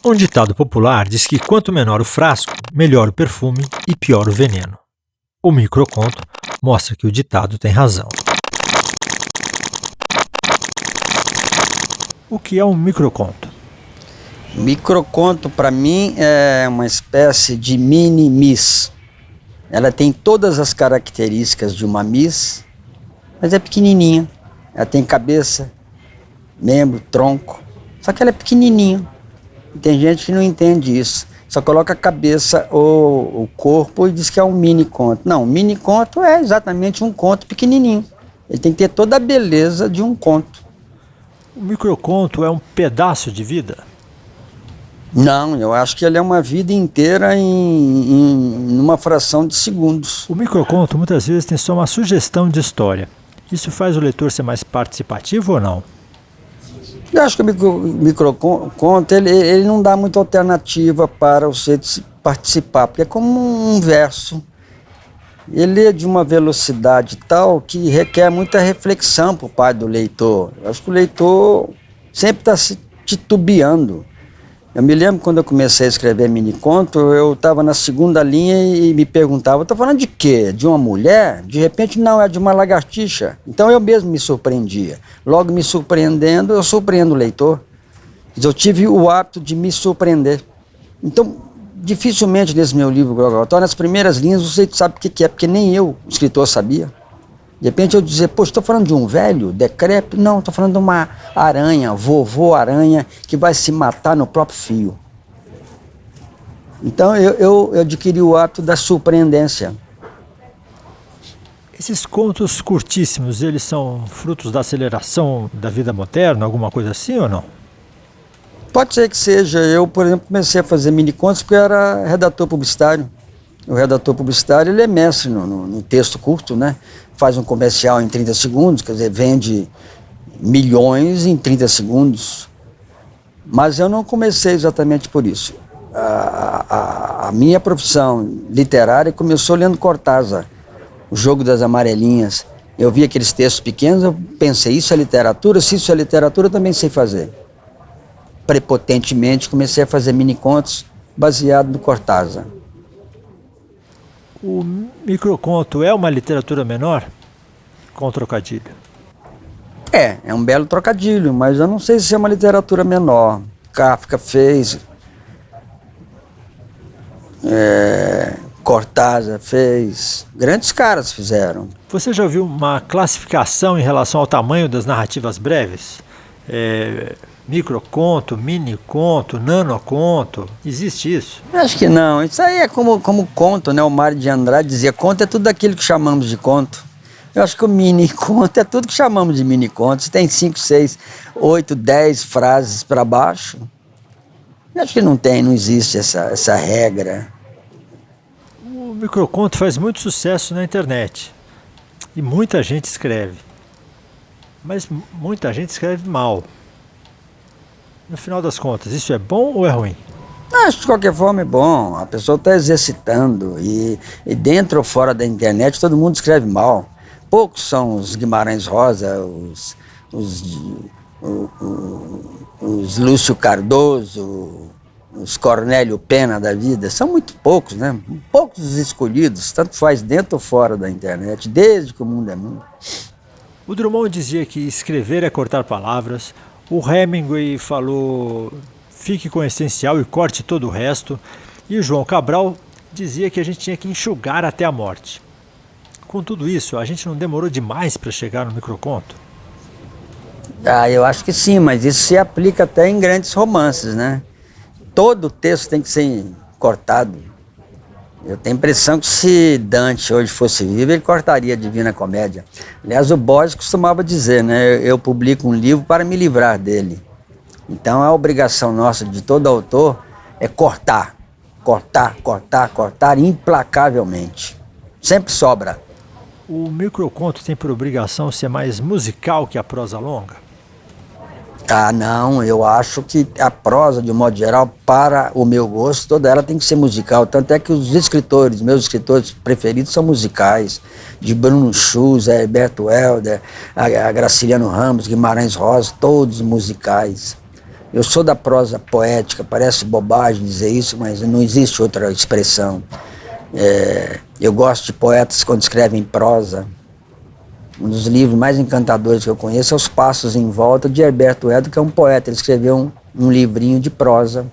Um ditado popular diz que quanto menor o frasco, melhor o perfume e pior o veneno. O microconto mostra que o ditado tem razão. O que é um microconto? Microconto, para mim, é uma espécie de mini Miss. Ela tem todas as características de uma Miss, mas é pequenininha. Ela tem cabeça, membro, tronco, só que ela é pequenininha. E tem gente que não entende isso. Só coloca a cabeça ou o corpo e diz que é um mini conto. Não, um mini conto é exatamente um conto pequenininho. Ele tem que ter toda a beleza de um conto. O microconto é um pedaço de vida? Não, eu acho que ele é uma vida inteira em uma fração de segundos. O microconto muitas vezes tem só uma sugestão de história. Isso faz o leitor ser mais participativo ou não? Eu acho que o microconto ele não dá muita alternativa para você participar, porque é como um verso. Ele é de uma velocidade tal que requer muita reflexão por parte do leitor. Eu acho que o leitor sempre está se titubeando. Eu me lembro quando eu comecei a escrever mini-conto, eu estava na segunda linha e me perguntava, estou falando de quê? De uma mulher? De repente não, é de uma lagartixa. Então eu mesmo me surpreendia. Logo me surpreendendo, eu surpreendo o leitor. Eu tive o hábito de me surpreender. Então, dificilmente nesse meu livro, Grogotório, nas primeiras linhas você sabe o que é, porque nem eu, o escritor, sabia. De repente eu dizer, poxa, estou falando de um velho decrépito? Não, estou falando de uma aranha, vovô aranha, que vai se matar no próprio fio. Então eu adquiri o hábito da surpreendência. Esses contos curtíssimos, eles são frutos da aceleração da vida moderna, alguma coisa assim ou não? Pode ser que seja. Eu, por exemplo, comecei a fazer mini-contos porque eu era redator publicitário. O redator publicitário ele é mestre no texto curto, né? Faz um comercial em 30 segundos, quer dizer, vende milhões em 30 segundos. Mas eu não comecei exatamente por isso. A minha profissão literária começou lendo Cortázar, O Jogo das Amarelinhas. Eu vi aqueles textos pequenos, eu pensei, isso é literatura? Se isso é literatura, eu também sei fazer. Prepotentemente comecei a fazer mini-contos baseado no Cortázar. O microconto é uma literatura menor? Com trocadilho. É um belo trocadilho, mas eu não sei se é uma literatura menor. Kafka fez, Cortázar fez, grandes caras fizeram. Você já ouviu uma classificação em relação ao tamanho das narrativas breves? Microconto, mini-conto, nanoconto, existe isso? Acho que não, isso aí é como conto, né? O Mário de Andrade dizia, conto é tudo aquilo que chamamos de conto. Eu acho que o mini-conto é tudo que chamamos de mini-conto. Se tem 5, 6, 8, 10 frases para baixo, eu acho que não existe essa regra. O microconto faz muito sucesso na internet e muita gente escreve, mas muita gente escreve mal. No final das contas, isso é bom ou é ruim? Acho que de qualquer forma é bom, a pessoa está exercitando e dentro ou fora da internet todo mundo escreve mal. Poucos são os Guimarães Rosa, os Lúcio Cardoso, os Cornélio Pena da vida, são muito poucos, né? Poucos os escolhidos, tanto faz dentro ou fora da internet, desde que o mundo é mundo. O Drummond dizia que escrever é cortar palavras. O Hemingway falou, fique com o essencial e corte todo o resto. E o João Cabral dizia que a gente tinha que enxugar até a morte. Com tudo isso, a gente não demorou demais para chegar no microconto? Eu acho que sim, mas isso se aplica até em grandes romances, né? Todo texto tem que ser cortado. Eu tenho a impressão que se Dante hoje fosse vivo, ele cortaria a Divina Comédia. Aliás, o Borges costumava dizer, né? Eu publico um livro para me livrar dele. Então a obrigação nossa, de todo autor, é cortar. Cortar, cortar, cortar implacavelmente. Sempre sobra. O microconto tem por obrigação ser mais musical que a prosa longa? Não, eu acho que a prosa, de um modo geral, para o meu gosto, toda ela tem que ser musical. Tanto é que os escritores, meus escritores preferidos são musicais. De Bruno Schulz, Herberto Helder, a Graciliano Ramos, Guimarães Rosa, todos musicais. Eu sou da prosa poética, parece bobagem dizer isso, mas não existe outra expressão. Eu gosto de poetas quando escrevem prosa. Um dos livros mais encantadores que eu conheço é Os Passos em Volta, de Herberto Edo, que é um poeta. Ele escreveu um livrinho de prosa.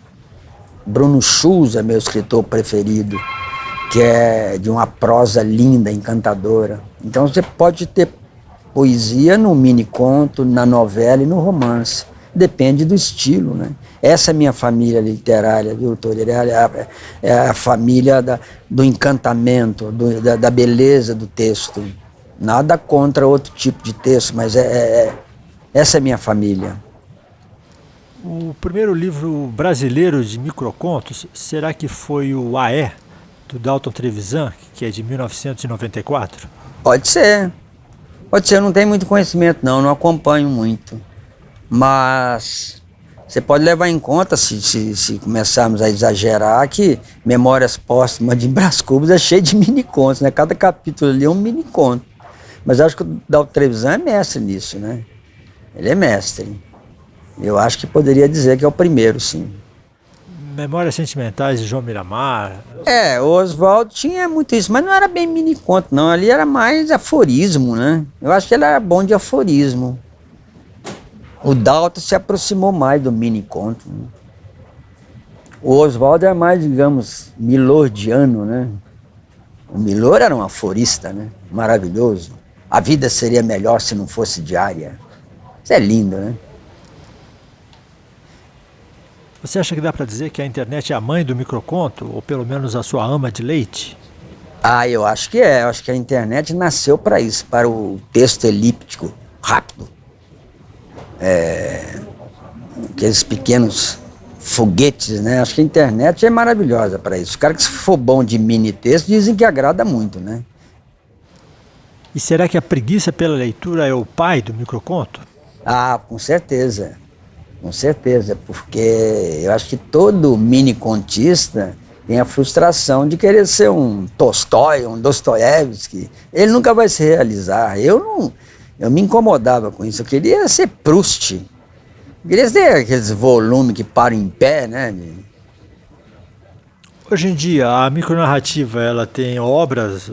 Bruno Schulz é meu escritor preferido, que é de uma prosa linda, encantadora. Então você pode ter poesia no mini-conto, na novela e no romance. Depende do estilo, né? Essa é a minha família literária, viu, Toreiro? É a família do encantamento, da beleza do texto. Nada contra outro tipo de texto, mas essa é a minha família. O primeiro livro brasileiro de microcontos, será que foi o Aé, do Dalton Trevisan, que é de 1994? Pode ser, eu não tenho muito conhecimento não acompanho muito. Mas você pode levar em conta, se começarmos a exagerar, que Memórias Póstumas de Brás Cubas é cheio de mini-contos, né? Cada capítulo ali é um mini-conto. Mas acho que o Dalton Trevisan é mestre nisso, né? Ele é mestre. Eu acho que poderia dizer que é o primeiro, sim. Memórias Sentimentais de João Miramar. O Oswald tinha muito isso, mas não era bem mini-conto, não. Ali era mais aforismo, né? Eu acho que ele era bom de aforismo. O Dalton se aproximou mais do mini-conto, né? O Oswald é mais, digamos, milordiano, né? O Milor era um aforista, né? Maravilhoso. A vida seria melhor se não fosse diária. Isso é lindo, né? Você acha que dá para dizer que a internet é a mãe do microconto, ou pelo menos a sua ama de leite? Eu acho que é. Eu acho que a internet nasceu para isso, para o texto elíptico, rápido. Aqueles pequenos foguetes, né? Acho que a internet é maravilhosa para isso. Os caras que se for bom de mini texto dizem que agrada muito, né? E será que a preguiça pela leitura é o pai do microconto? Com certeza. Com certeza, porque eu acho que todo mini-contista tem a frustração de querer ser um Tolstói, um Dostoiévski. Ele nunca vai se realizar. Eu me incomodava com isso. Eu queria ser Proust. Eu queria ter aqueles volumes que param em pé, né? Hoje em dia, a micronarrativa ela tem obras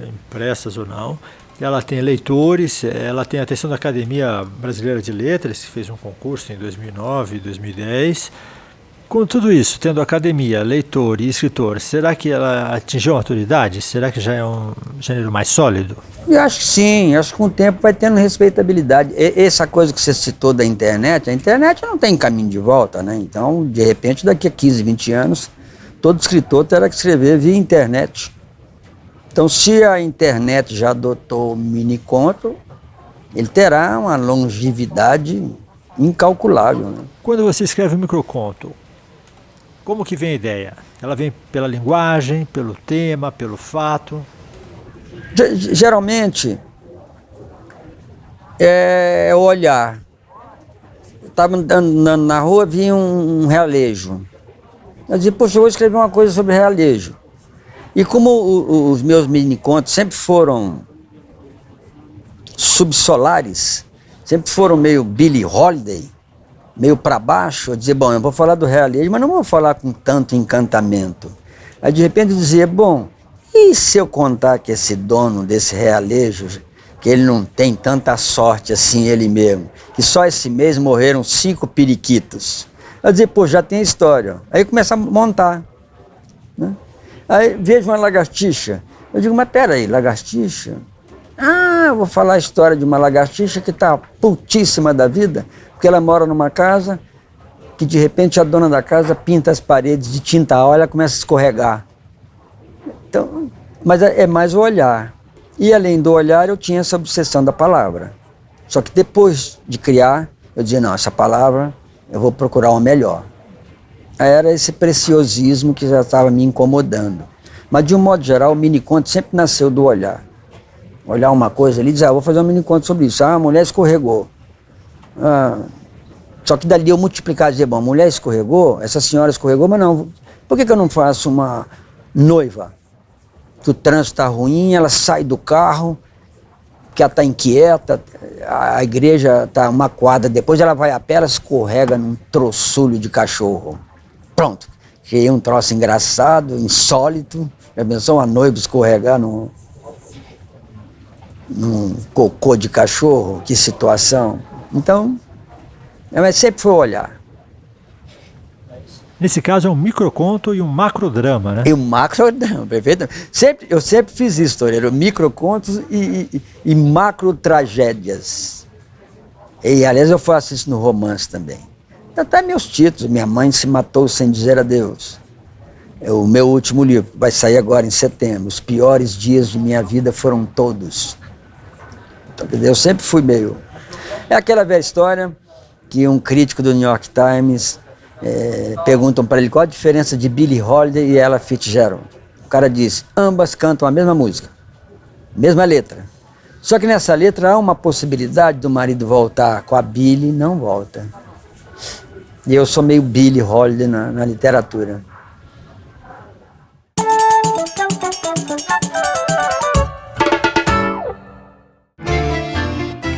impressas ou não, ela tem leitores, ela tem a atenção da Academia Brasileira de Letras, que fez um concurso em 2009 e 2010. Com tudo isso, tendo academia, leitor e escritor, será que ela atingiu a maturidade? Será que já é um gênero mais sólido? Eu acho que sim, acho que com o tempo vai tendo respeitabilidade. Essa coisa que você citou da internet, a internet não tem caminho de volta, né? Então, de repente, daqui a 15, 20 anos, todo escritor terá que escrever via internet. Então, se a internet já adotou o mini-conto, ele terá uma longevidade incalculável, né? Quando você escreve um microconto, como que vem a ideia? Ela vem pela linguagem, pelo tema, pelo fato? Geralmente, é o olhar. Eu estava andando na rua, vi um realejo. Eu disse, poxa, eu vou escrever uma coisa sobre realejo. E como os meus mini-contos sempre foram subsolares, sempre foram meio Billie Holiday, meio para baixo, eu dizia, bom, eu vou falar do realejo, mas não vou falar com tanto encantamento. Aí de repente eu dizia, bom, e se eu contar que esse dono desse realejo, que ele não tem tanta sorte assim ele mesmo, que só esse mês morreram 5 periquitos. Eu dizia, pô, já tem a história. Aí começa a montar, né? Aí vejo uma lagartixa. Eu digo, mas peraí, lagartixa? Eu vou falar a história de uma lagartixa que está putíssima da vida, porque ela mora numa casa que de repente a dona da casa pinta as paredes de tinta a óleo, ela começa a escorregar. Então, mas é mais o olhar. E além do olhar, eu tinha essa obsessão da palavra. Só que depois de criar, eu dizia, não, essa palavra eu vou procurar uma melhor. Aí era esse preciosismo que já estava me incomodando. Mas de um modo geral, o mini-conto sempre nasceu do olhar. Olhar uma coisa ali e dizer, vou fazer um mini-conto sobre isso. A mulher escorregou. Só que dali eu multiplicar e dizer, bom, a mulher escorregou, essa senhora escorregou, mas não, por que eu não faço uma noiva? Que o trânsito está ruim, ela sai do carro, porque ela está inquieta, a igreja está uma quadra, depois ela vai a pé, ela escorrega num troçulho de cachorro. Pronto, criei um troço engraçado, insólito. Já pensou uma noiva escorregar num cocô de cachorro? Que situação. Então, mas sempre foi olhar. Nesse caso é um microconto e um macrodrama, né? E um macrodrama, perfeito. Eu sempre fiz isso, Toreiro, microcontos e macrotragédias. E, aliás, eu faço isso no romance também. Até meus títulos, Minha Mãe Se Matou Sem Dizer Adeus. O meu último livro, vai sair agora em setembro. Os piores dias de minha vida foram todos. Então, eu sempre fui meio... É aquela velha história que um crítico do New York Times... perguntam para ele qual a diferença de Billie Holiday e Ella Fitzgerald. O cara diz, ambas cantam a mesma música, mesma letra. Só que nessa letra há uma possibilidade do marido voltar, com a Billie não volta. E eu sou meio Billie Holiday na literatura.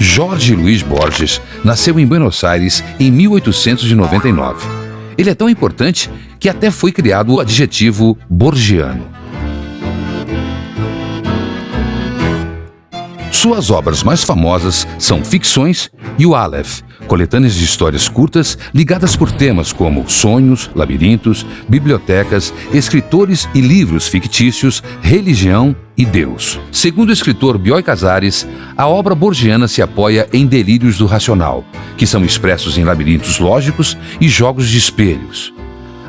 Jorge Luiz Borges nasceu em Buenos Aires em 1899. Ele é tão importante que até foi criado o adjetivo borgiano. Suas obras mais famosas são Ficções e o Aleph, coletâneas de histórias curtas ligadas por temas como sonhos, labirintos, bibliotecas, escritores e livros fictícios, religião e Deus. Segundo o escritor Bioy Casares, a obra borgiana se apoia em delírios do racional, que são expressos em labirintos lógicos e jogos de espelhos.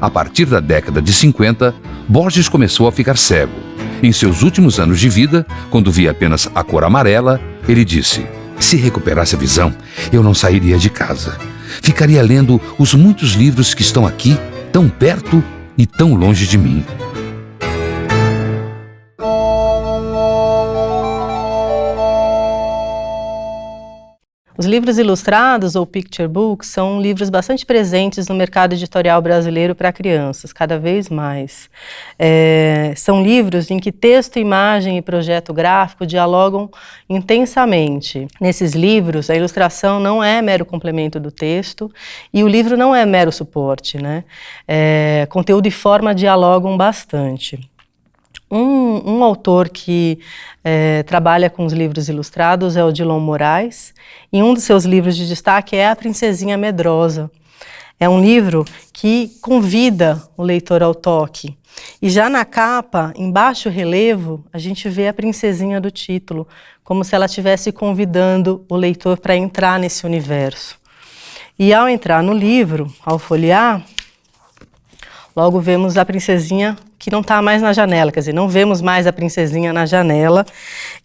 A partir da década de 50, Borges começou a ficar cego. Em seus últimos anos de vida, quando via apenas a cor amarela, ele disse: "Se recuperasse a visão, eu não sairia de casa. Ficaria lendo os muitos livros que estão aqui, tão perto e tão longe de mim." Os livros ilustrados, ou picture books, são livros bastante presentes no mercado editorial brasileiro para crianças, cada vez mais. São livros em que texto, imagem e projeto gráfico dialogam intensamente. Nesses livros, a ilustração não é mero complemento do texto e o livro não é mero suporte, né? Conteúdo e forma dialogam bastante. Um autor que trabalha com os livros ilustrados é o Odilon Moraes, e um dos seus livros de destaque é A Princesinha Medrosa. É um livro que convida o leitor ao toque. E já na capa, em baixo relevo, a gente vê a princesinha do título, como se ela estivesse convidando o leitor para entrar nesse universo. E ao entrar no livro, ao folhear, logo vemos a princesinha que não está mais na janela, quer dizer, não vemos mais a princesinha na janela,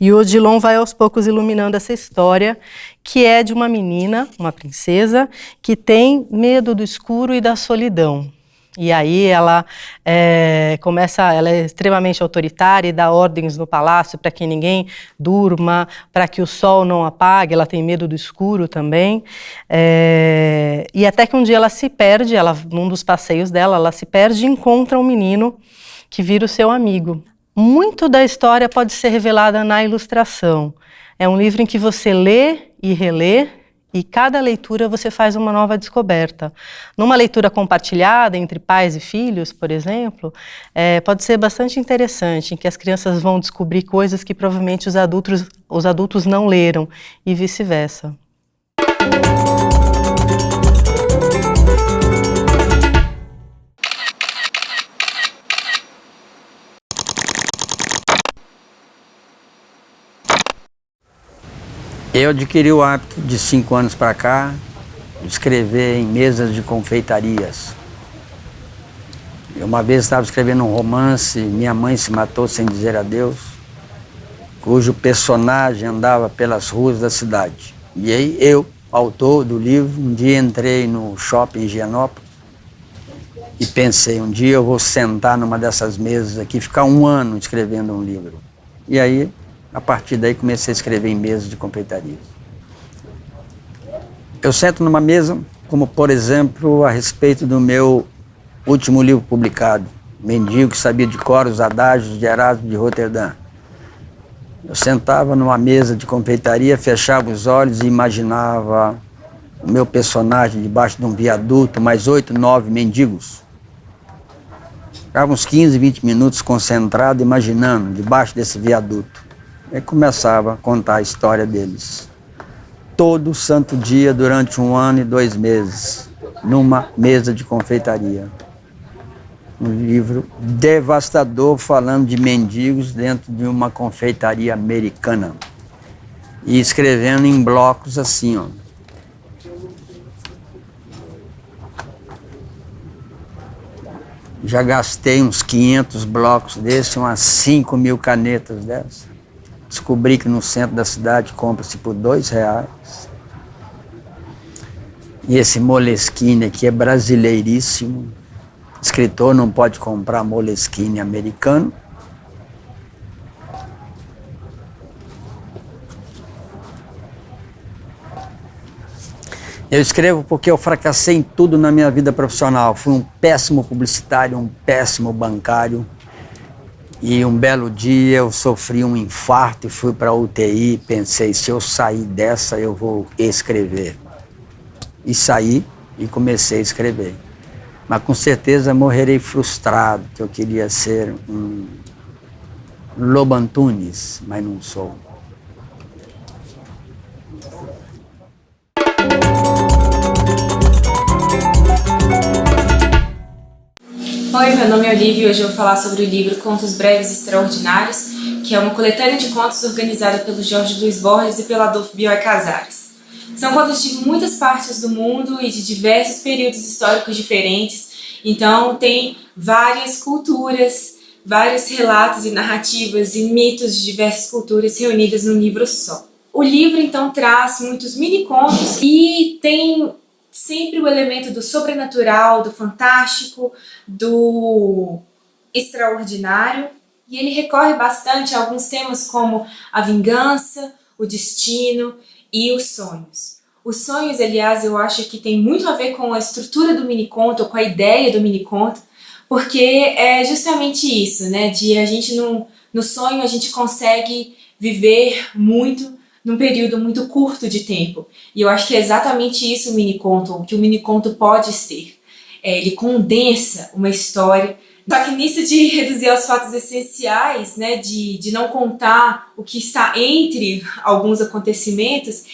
e o Odilon vai aos poucos iluminando essa história, que é de uma menina, uma princesa, que tem medo do escuro e da solidão. E aí ela ela é extremamente autoritária e dá ordens no palácio para que ninguém durma, para que o sol não apague, ela tem medo do escuro também. E até que um dia ela se perde, num dos passeios dela, ela se perde e encontra um menino que vira o seu amigo. Muito da história pode ser revelada na ilustração. É um livro em que você lê e relê, e cada leitura você faz uma nova descoberta. Numa leitura compartilhada entre pais e filhos, por exemplo, pode ser bastante interessante, em que as crianças vão descobrir coisas que provavelmente os adultos não leram, e vice-versa. Eu adquiri o hábito de 5 anos para cá de escrever em mesas de confeitarias. Eu uma vez estava escrevendo um romance, Minha Mãe Se Matou Sem Dizer Adeus, cujo personagem andava pelas ruas da cidade. E aí eu, autor do livro, um dia entrei no shopping em Higienópolis e pensei, um dia eu vou sentar numa dessas mesas aqui e ficar 1 ano escrevendo um livro. E aí, a partir daí, comecei a escrever em mesas de confeitaria. Eu sento numa mesa, como por exemplo, a respeito do meu último livro publicado, Mendigo que Sabia de Cor os Adágios de Erasmo de Roterdã. Eu sentava numa mesa de confeitaria, fechava os olhos e imaginava o meu personagem debaixo de um viaduto, mais 8, 9 mendigos. Ficava uns 15, 20 minutos concentrado, imaginando, debaixo desse viaduto. Aí começava a contar a história deles. Todo santo dia, durante 1 ano e 2 meses, numa mesa de confeitaria. Um livro devastador falando de mendigos dentro de uma confeitaria americana. E escrevendo em blocos assim, ó. Já gastei uns 500 blocos desses, umas 5.000 canetas dessas. Descobri que no centro da cidade compra-se por R$2. E esse Moleskine aqui é brasileiríssimo. Escritor não pode comprar Moleskine americano. Eu escrevo porque eu fracassei em tudo na minha vida profissional. Fui um péssimo publicitário, um péssimo bancário. E um belo dia eu sofri um infarto e fui para a UTI. Pensei, se eu sair dessa, eu vou escrever. E saí e comecei a escrever. Mas com certeza morrerei frustrado, que eu queria ser um Lobo Antunes, mas não sou. Oi, meu nome é Olivia e hoje eu vou falar sobre o livro Contos Breves e Extraordinários, que é uma coletânea de contos organizada pelo Jorge Luiz Borges e pela Adolfo Bioy Casares. São contos de muitas partes do mundo e de diversos períodos históricos diferentes, então tem várias culturas, vários relatos e narrativas e mitos de diversas culturas reunidas num livro só. O livro então traz muitos mini-contos e tem sempre o elemento do sobrenatural, do fantástico, do extraordinário, e ele recorre bastante a alguns temas como a vingança, o destino e os sonhos. Os sonhos, aliás, eu acho que tem muito a ver com a estrutura do miniconto, ou com a ideia do miniconto, porque é justamente isso, né? De a gente no sonho a gente consegue viver muito num período muito curto de tempo. E eu acho que é exatamente isso o miniconto, o que o miniconto pode ser. Ele condensa uma história. Só que nisso de reduzir aos fatos essenciais, né, de não contar o que está entre alguns acontecimentos,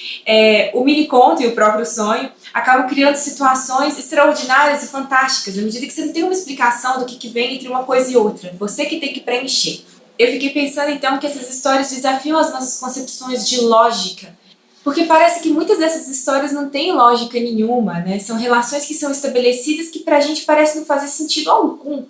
o miniconto e o próprio sonho acabam criando situações extraordinárias e fantásticas, à medida que você não tem uma explicação do que vem entre uma coisa e outra. Você que tem que preencher. Eu fiquei pensando então que essas histórias desafiam as nossas concepções de lógica, porque parece que muitas dessas histórias não têm lógica nenhuma, né? São relações que são estabelecidas que pra gente parece não fazer sentido algum.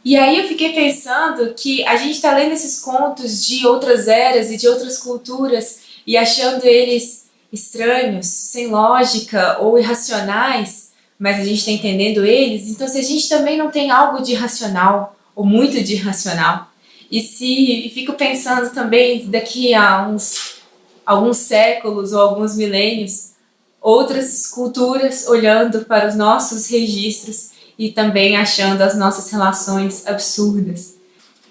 E aí eu fiquei pensando que a gente tá lendo esses contos de outras eras e de outras culturas e achando eles estranhos, sem lógica ou irracionais, mas a gente tá entendendo eles, então se a gente também não tem algo de irracional ou muito de irracional, e fico pensando também daqui a alguns séculos ou alguns milênios, outras culturas olhando para os nossos registros e também achando as nossas relações absurdas.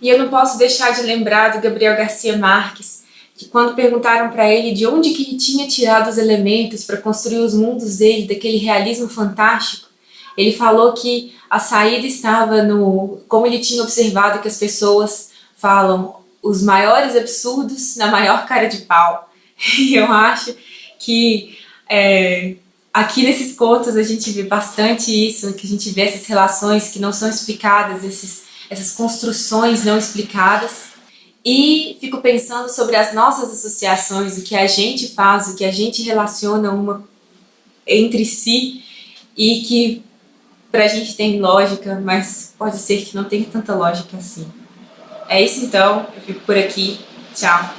E eu não posso deixar de lembrar do Gabriel Garcia Marques, que quando perguntaram para ele de onde que ele tinha tirado os elementos para construir os mundos dele, daquele realismo fantástico, ele falou que a saída estava como ele tinha observado que as pessoas falam os maiores absurdos na maior cara de pau. E eu acho que aqui nesses contos a gente vê bastante isso, que a gente vê essas relações que não são explicadas, essas construções não explicadas. E fico pensando sobre as nossas associações, o que a gente faz, o que a gente relaciona uma entre si e que pra gente tem lógica, mas pode ser que não tenha tanta lógica assim. É isso então, eu fico por aqui. Tchau!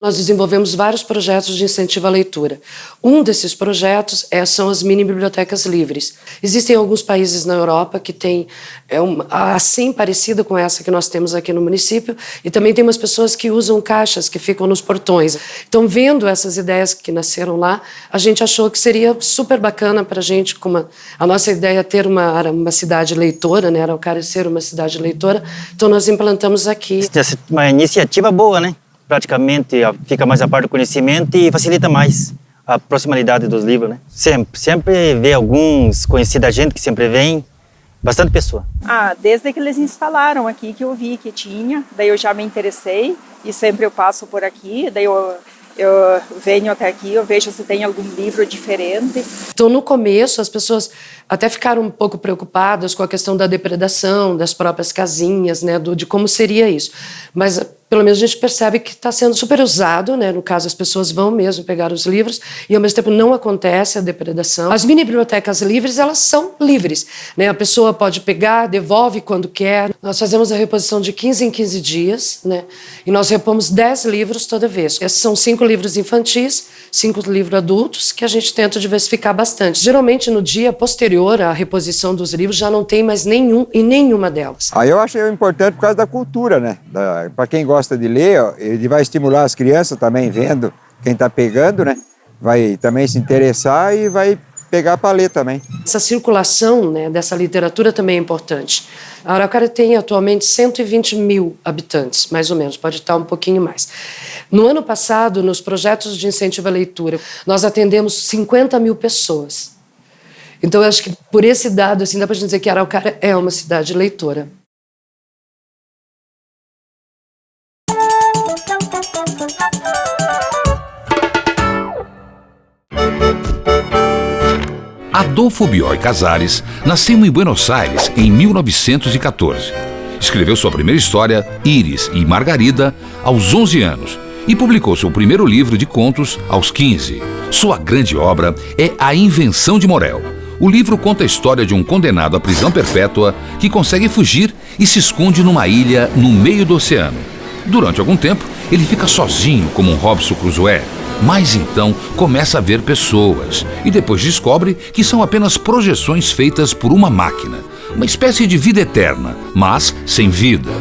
Nós desenvolvemos vários projetos de incentivo à leitura. Um desses projetos são as mini bibliotecas livres. Existem alguns países na Europa que têm assim parecida com essa que nós temos aqui no município, e também tem umas pessoas que usam caixas que ficam nos portões. Então, vendo essas ideias que nasceram lá, a gente achou que seria super bacana para a gente, como a nossa ideia é ter uma cidade leitora, né? Araucária ser uma cidade leitora, então nós implantamos aqui. Essa é uma iniciativa boa, né? Praticamente fica mais a par do conhecimento e facilita mais a proximidade dos livros, né? Sempre vê alguns conhecidos da gente que sempre vem, bastante pessoa. Desde que eles instalaram aqui que eu vi que tinha, daí eu já me interessei e sempre eu passo por aqui, daí eu venho até aqui, eu vejo se tem algum livro diferente. Então, no começo, as pessoas até ficaram um pouco preocupadas com a questão da depredação, das próprias casinhas, né, de como seria isso. Mas, pelo menos, a gente percebe que está sendo super usado, né? No caso, as pessoas vão mesmo pegar os livros e, ao mesmo tempo, não acontece a depredação. As mini bibliotecas livres, elas são livres, né? A pessoa pode pegar, devolve quando quer. Nós fazemos a reposição de 15 em 15 dias, né? E nós repomos 10 livros toda vez. Esses são 5 livros infantis, 5 livros adultos, que a gente tenta diversificar bastante. Geralmente, no dia posterior à reposição dos livros, já não tem mais nenhum em nenhuma delas. Eu achei importante por causa da cultura, né? Para quem gosta de ler, ele vai estimular as crianças também, vendo quem está pegando, né? Vai também se interessar e vai pegar para ler também. Essa circulação, né, dessa literatura também é importante. A Araucária tem atualmente 120 mil habitantes, mais ou menos, pode estar um pouquinho mais. No ano passado, nos projetos de incentivo à leitura, nós atendemos 50 mil pessoas. Então, eu acho que por esse dado, assim, dá para dizer que a Araucária é uma cidade leitora. Adolfo Bioy Casares nasceu em Buenos Aires em 1914. Escreveu sua primeira história, Íris e Margarida, aos 11 anos e publicou seu primeiro livro de contos aos 15. Sua grande obra é A Invenção de Morel. O livro conta a história de um condenado à prisão perpétua que consegue fugir e se esconde numa ilha no meio do oceano. Durante algum tempo, ele fica sozinho como um Robinson Crusoe. Mas então começa a ver pessoas e depois descobre que são apenas projeções feitas por uma máquina, uma espécie de vida eterna, mas sem vida.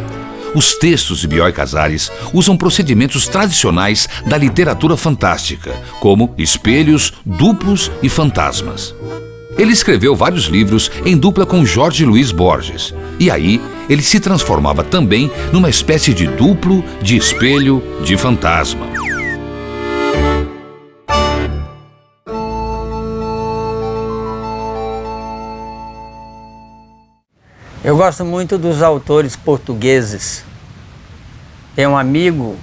Os textos de Bioy Casares usam procedimentos tradicionais da literatura fantástica, como espelhos, duplos e fantasmas. Ele escreveu vários livros em dupla com Jorge Luiz Borges, e aí ele se transformava também numa espécie de duplo, de espelho, de fantasma. Eu gosto muito dos autores portugueses. Tem um amigo,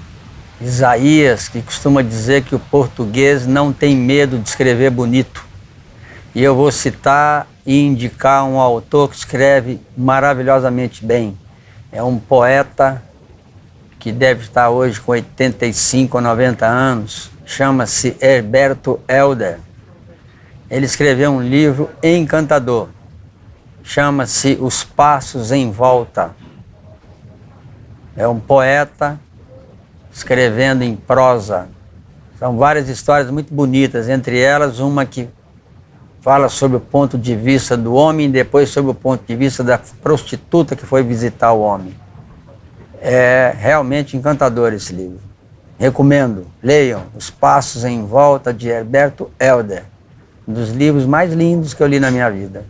Isaías, que costuma dizer que o português não tem medo de escrever bonito. E eu vou citar e indicar um autor que escreve maravilhosamente bem. É um poeta que deve estar hoje com 85 ou 90 anos. Chama-se Herberto Helder. Ele escreveu um livro encantador. Chama-se Os Passos em Volta. É um poeta escrevendo em prosa. São várias histórias muito bonitas, entre elas uma que fala sobre o ponto de vista do homem e depois sobre o ponto de vista da prostituta que foi visitar o homem. É realmente encantador esse livro. Recomendo, leiam Os Passos em Volta, de Herberto Helder. Um dos livros mais lindos que eu li na minha vida.